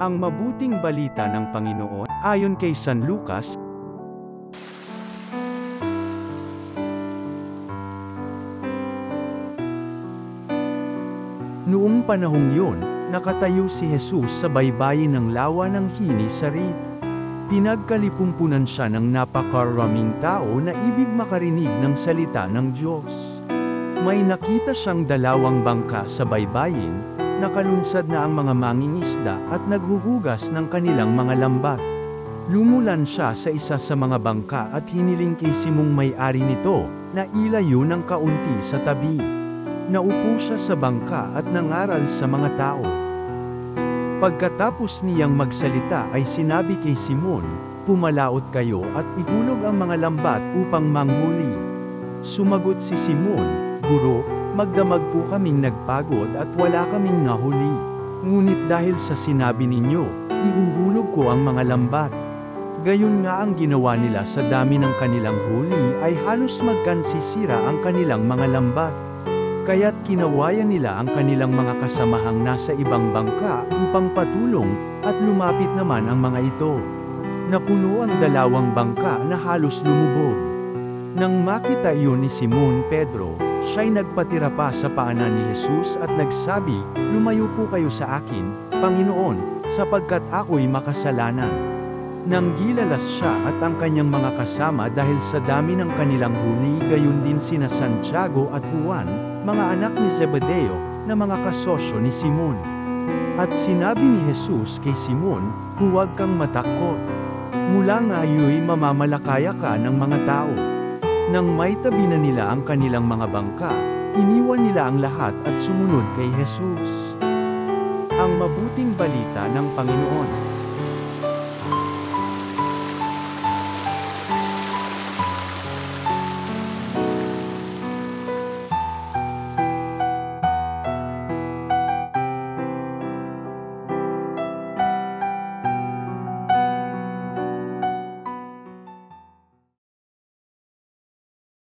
Ang mabuting balita ng Panginoon, ayon kay San Lucas. Noong panahong yun, nakatayo si Jesus sa baybayin ng lawa ng Hini-Sarit. Pinagkalipumpunan siya ng napakaraming tao na ibig makarinig ng salita ng Diyos. May nakita siyang 2 bangka sa baybayin, nakalunsad na ang mga mangingisda at naghuhugas ng kanilang mga lambat. Lumulan siya sa isa sa mga bangka at hiniling kay Simong may-ari nito, na ilayo ng kaunti sa tabi. Naupo siya sa bangka at nangaral sa mga tao. Pagkatapos niyang magsalita ay sinabi kay Simon, "Pumalaot kayo at ihulog ang mga lambat upang manghuli." Sumagot si Simon, "Guro, magdamag po kaming nagpagod at wala kaming nahuli. Ngunit dahil sa sinabi ninyo, ihuhulog ko ang mga lambat." Gayon nga ang ginawa nila sa dami ng kanilang huli ay halos magkansisira ang kanilang mga lambat. Kaya't kinawayan nila ang kanilang mga kasamahang nasa ibang bangka upang patulong, at lumapit naman ang mga ito. Napuno ang 2 bangka na halos lumubog. Nang makita iyon ni Simon Pedro, siya'y nagpatira pa sa paanan ni Jesus at nagsabi, "Lumayo po kayo sa akin, Panginoon, sapagkat ako'y makasalanan." Nang gilalas siya at ang kanyang mga kasama dahil sa dami ng kanilang huli, gayon din sina Santiago at Juan, mga anak ni Zebedeo, na mga kasosyo ni Simon. At sinabi ni Jesus kay Simon, "Huwag kang matakot. Mula ngayoy mamamalakaya ka ng mga tao." Nang maitabi na nila ang kanilang mga bangka, iniwan nila ang lahat at sumunod kay Jesus. Ang mabuting balita ng Panginoon.